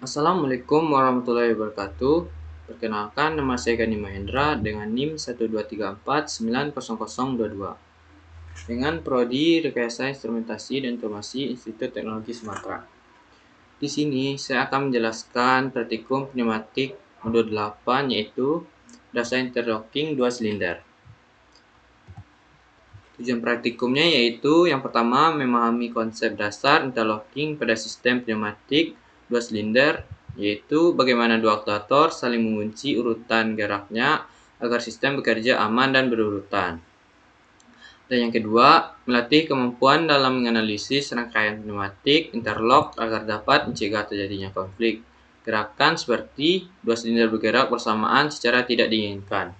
Assalamualaikum warahmatullahi wabarakatuh. Perkenalkan, nama saya Gani Mahendra dengan NIM 123490022 dengan Prodi Rekayasa Instrumentasi dan Informasi Institut Teknologi Sumatera. Di sini saya akan menjelaskan praktikum pneumatik modul 8 yaitu dasar interlocking 2 silinder. Tujuan praktikumnya yaitu yang pertama memahami konsep dasar interlocking pada sistem pneumatik 2 silinder, yaitu bagaimana dua aktuator saling mengunci urutan geraknya agar sistem bekerja aman dan berurutan. Dan yang kedua, melatih kemampuan dalam menganalisis rangkaian pneumatik interlock agar dapat mencegah terjadinya konflik gerakan seperti dua silinder bergerak bersamaan secara tidak diinginkan.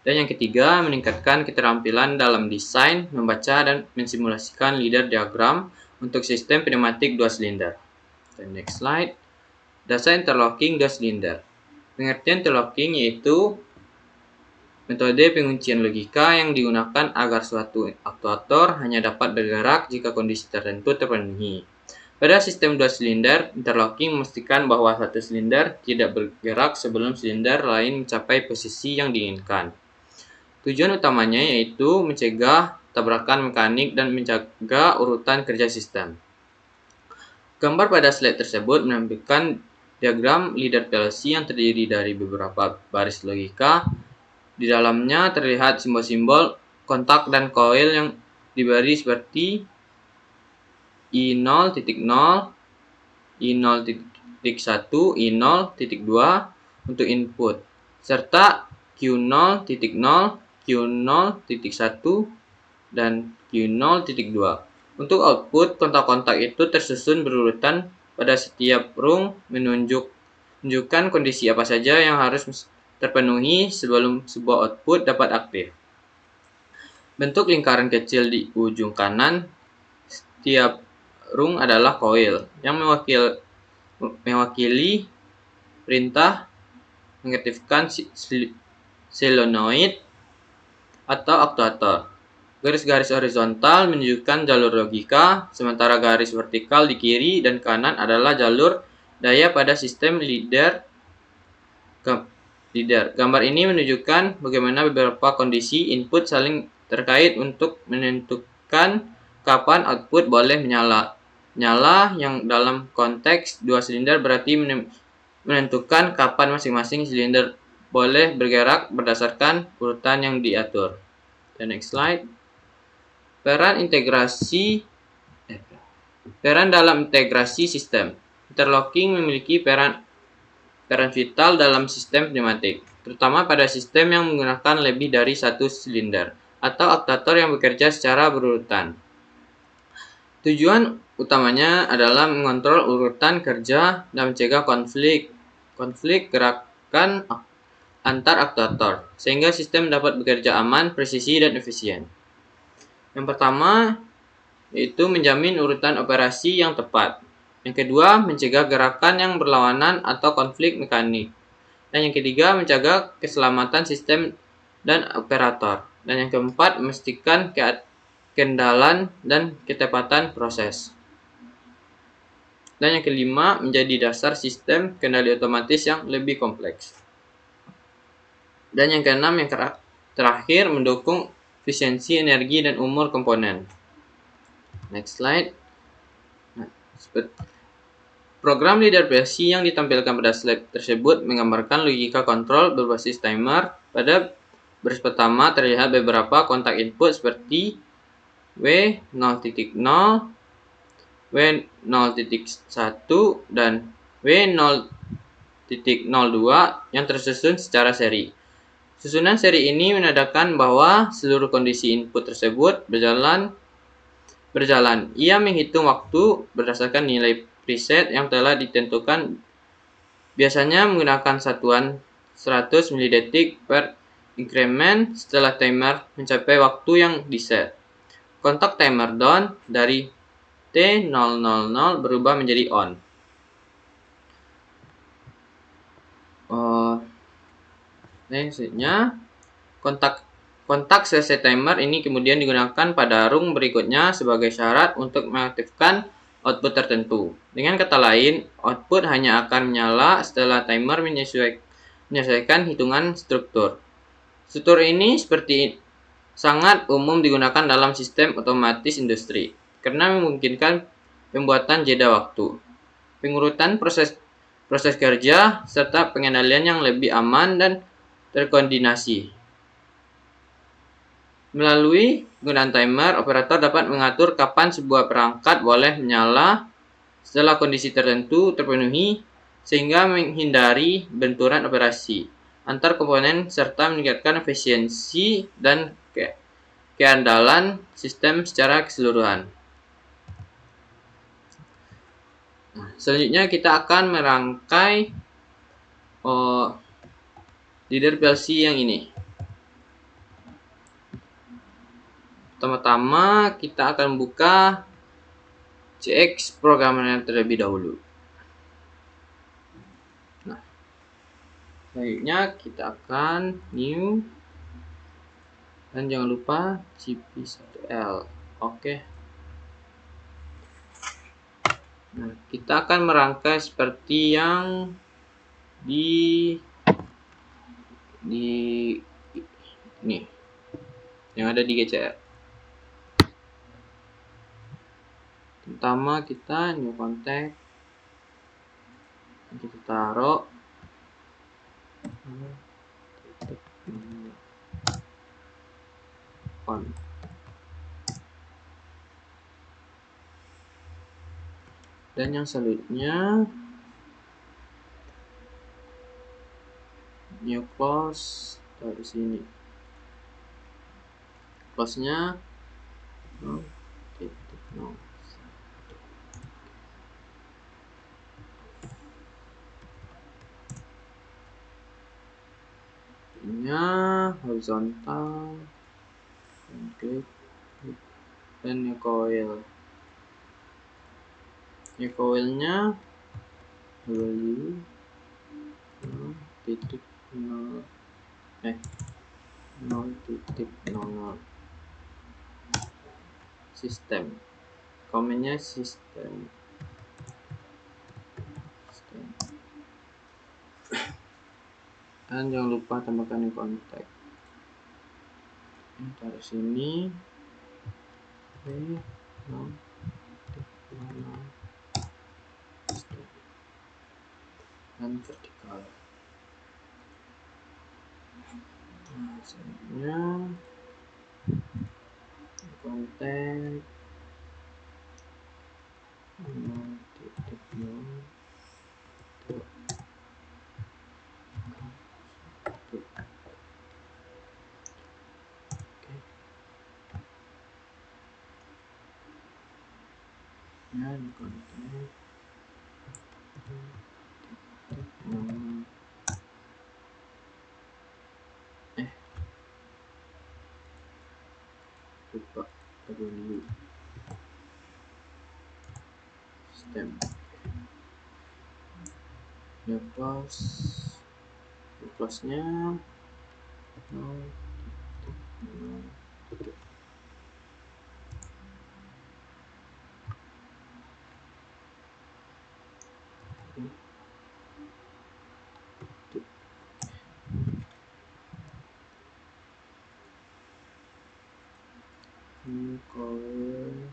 Dan yang ketiga, meningkatkan keterampilan dalam desain, membaca, dan mensimulasikan leader diagram untuk sistem pneumatik 2 silinder. Dan next slide. Dasar interlocking 2 silinder. Pengertian interlocking yaitu metode penguncian logika yang digunakan agar suatu aktuator hanya dapat bergerak jika kondisi tertentu terpenuhi. Pada sistem 2 silinder, interlocking memastikan bahwa satu silinder tidak bergerak sebelum silinder lain mencapai posisi yang diinginkan. Tujuan utamanya yaitu mencegah tabrakan mekanik dan menjaga urutan kerja sistem. Gambar pada slide tersebut menampilkan diagram leader PLC yang terdiri dari beberapa baris logika. Di dalamnya terlihat simbol-simbol kontak dan koil yang diberi seperti I0.0, I0.1, I0.2 untuk input, serta Q0.0, Q0.1, dan Q0.2. Untuk output, kontak-kontak itu tersusun berurutan pada setiap rung menunjukkan kondisi apa saja yang harus terpenuhi sebelum sebuah output dapat aktif. Bentuk lingkaran kecil di ujung kanan setiap rung adalah koil yang mewakili perintah mengaktifkan solenoid atau aktuator. Garis-garis horizontal menunjukkan jalur logika, sementara garis vertikal di kiri dan kanan adalah jalur daya pada sistem leader. Gambar ini menunjukkan bagaimana beberapa kondisi input saling terkait untuk menentukan kapan output boleh menyala. Nyala yang dalam konteks 2 silinder berarti menentukan kapan masing-masing silinder boleh bergerak berdasarkan urutan yang diatur. The next slide. Peran dalam integrasi sistem. Interlocking memiliki peran vital dalam sistem pneumatik, terutama pada sistem yang menggunakan lebih dari satu silinder atau aktuator yang bekerja secara berurutan. Tujuan utamanya adalah mengontrol urutan kerja dan mencegah konflik gerakan antar aktuator, sehingga sistem dapat bekerja aman, presisi, dan efisien. Yang pertama yaitu menjamin urutan operasi yang tepat. Yang kedua, mencegah gerakan yang berlawanan atau konflik mekanik. Dan yang ketiga, menjaga keselamatan sistem dan operator. Dan yang keempat, memastikan keandalan dan ketepatan proses. Dan yang kelima, menjadi dasar sistem kendali otomatis yang lebih kompleks. Dan yang keenam, yang terakhir, mendukung efisiensi energi dan umur komponen. Next slide. Program leader PLC yang ditampilkan pada slide tersebut menggambarkan logika kontrol berbasis timer. Pada baris pertama terlihat beberapa kontak input seperti W0.0, W0.1, dan W0.02 yang tersusun secara seri. Susunan seri ini menandakan bahwa seluruh kondisi input tersebut berjalan. Ia menghitung waktu berdasarkan nilai preset yang telah ditentukan, biasanya menggunakan satuan 100 mDetik per increment setelah timer mencapai waktu yang diset. Kontak timer down dari T000 berubah menjadi on. Selanjutnya, kontak selesai timer ini kemudian digunakan pada rung berikutnya sebagai syarat untuk mengaktifkan output tertentu. Dengan kata lain, output hanya akan menyala setelah timer menyesuaikan hitungan struktur. Struktur ini sangat umum digunakan dalam sistem otomatis industri karena memungkinkan pembuatan jeda waktu, pengurutan proses kerja, serta pengendalian yang lebih aman dan terkoordinasi. Melalui penggunaan timer, operator dapat mengatur kapan sebuah perangkat boleh menyala setelah kondisi tertentu terpenuhi, sehingga menghindari benturan operasi antar komponen serta meningkatkan efisiensi dan keandalan sistem secara keseluruhan. Selanjutnya kita akan merangkai leader PLC yang ini. Pertama-tama kita akan buka CX programmernya terlebih dahulu. Nah, selanjutnya kita akan new dan jangan lupa CP1L. Oke. Nah, kita akan merangkai seperti yang di ini yang ada di GCR. Pertama kita new contact, kita taruh on. Dan yang selanjutnya new close taruh di sini. Close-nya no. Nya horizontal dan klik dan new coilnya W 0.00 sistem, komennya sistem. Dan jangan lupa tambahkan new contact. Taruh sini. Dan vertikal. Nah, selanjutnya kontak 0.0. Dan kontak lupa W stem new close-nya 0.0. Coil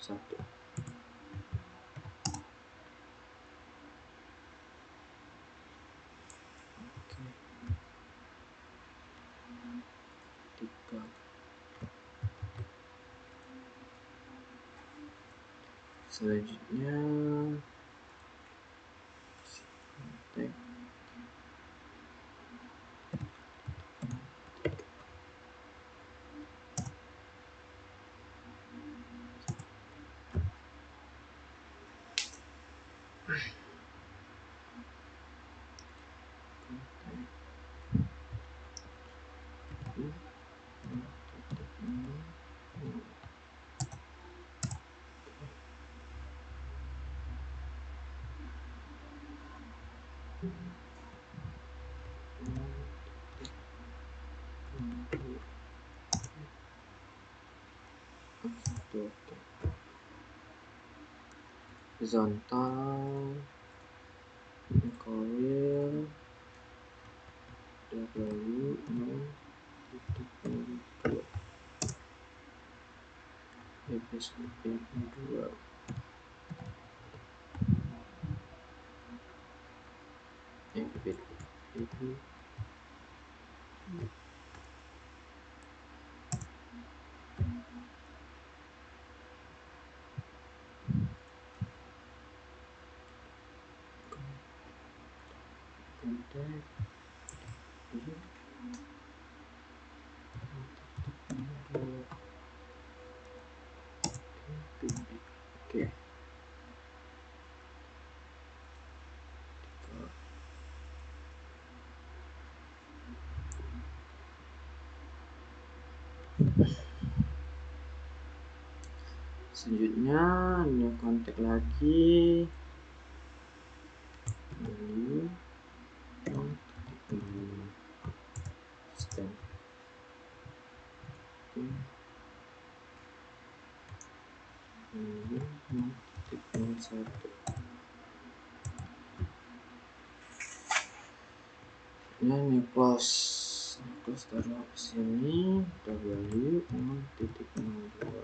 satu. Tiga. Selanjutnya Horizontal, coil W 0.2 FSM 2 FB kontak oke. Selanjutnya new kontak lagi, ini stem ini 0.01. Nah, ini close taruh ke sini, W 0.02.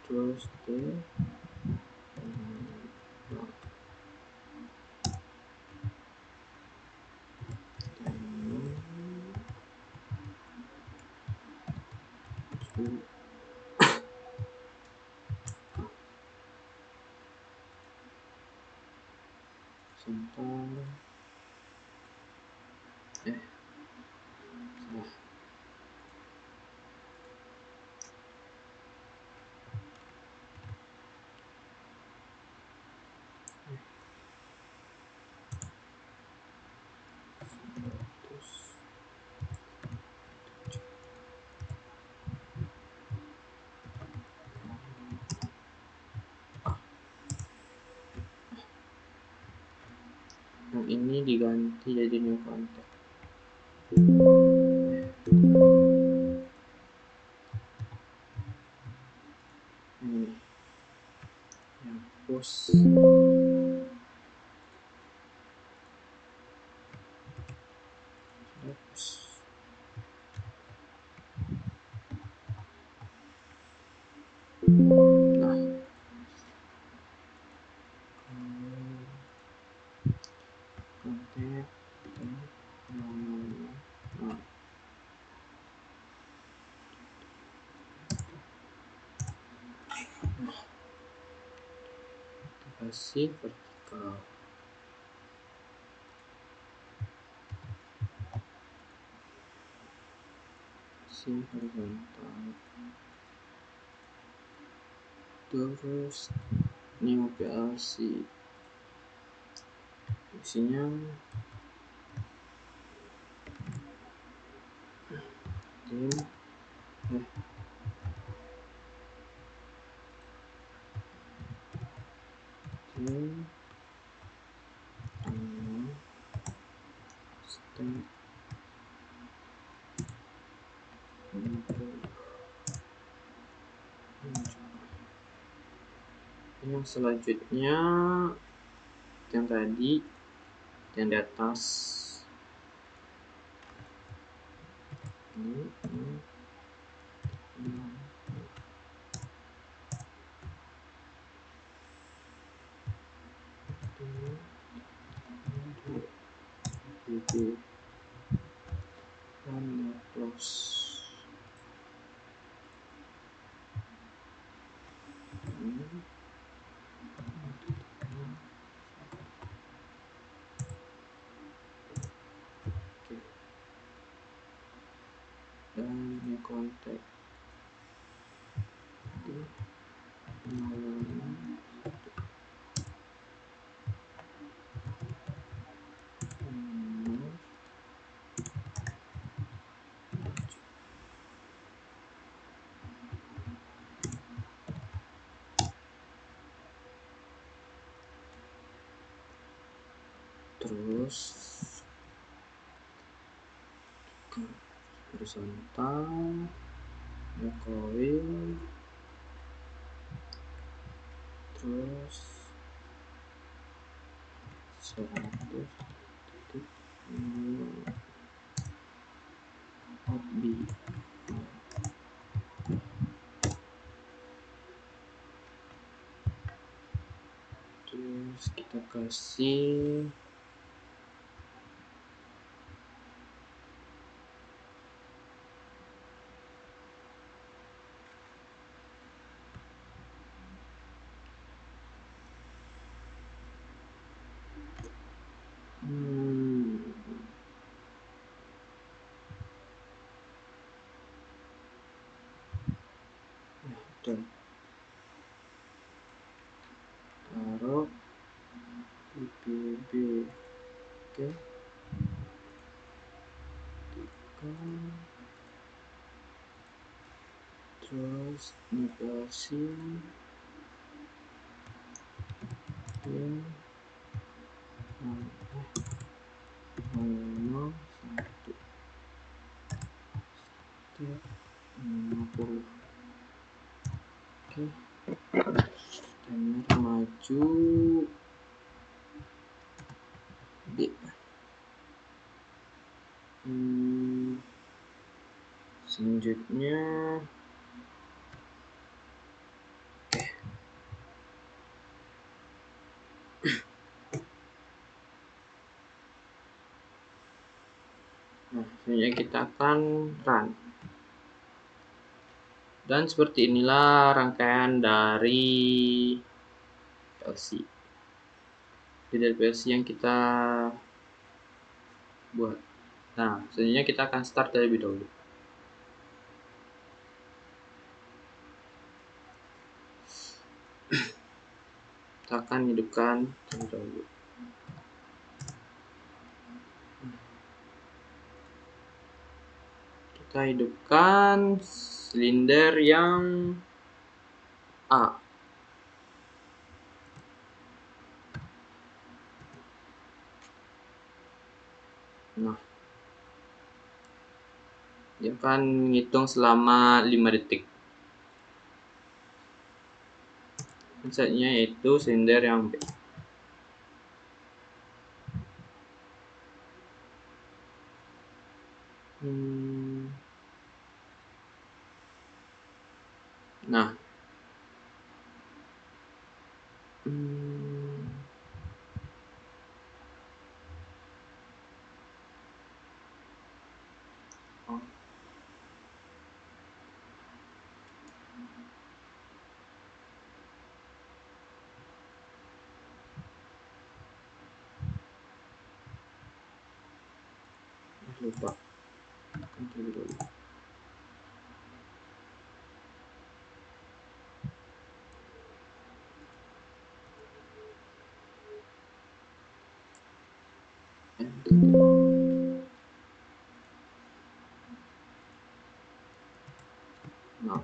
Terus T salah. Yang ini diganti jadi new contact. Ini yang push. Nah, kontak nah, kasih vertikal. Horizontal, terus new PLC isinya tim stem yang selanjutnya yang tadi yang di atas ini close. Dan ini kontak terus horizontal, coil, terus 100.0 terus kita kasih taruh PPB. Oke, tekan, terus negasi ya, 0,1 setiap 50. Oke, timer maju B. Selanjutnya selanjutnya kita akan run. Dan seperti inilah rangkaian dari PLC. Dari PLC yang kita buat. Nah, selanjutnya kita akan start terlebih dahulu. Kita akan hidupkan terlebih dahulu. Kita hidupkan silinder yang A. Nah, dia akan menghitung selama 5 detik. Selanjutnya yaitu silinder yang B. Nah, lupa. Nah,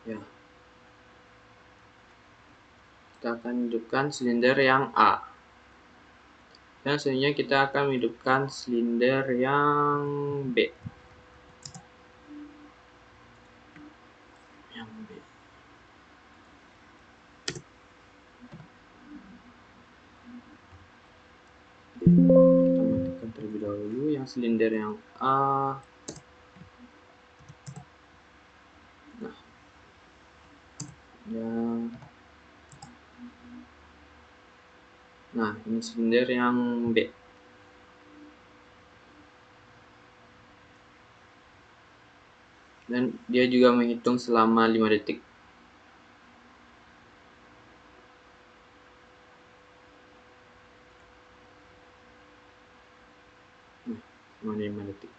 ya, kita akan hidupkan silinder yang A. Dan selanjutnya kita akan hidupkan silinder yang B. Yang B. Kita matikan terlebih dahulu yang silinder yang A. Nah, ini silinder yang B. Dan dia juga menghitung selama 5 detik. Selama 5 detik.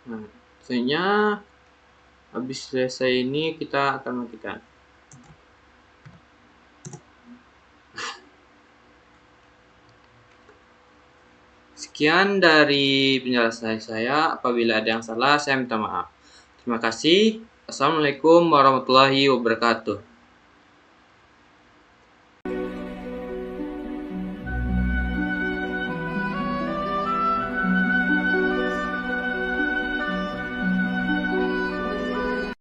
Nah, selanjutnya Habis selesai ini kita akan matikan. Sekian dari penjelasan saya. Apabila ada yang salah, saya minta maaf. Terima kasih. Assalamualaikum warahmatullahi wabarakatuh.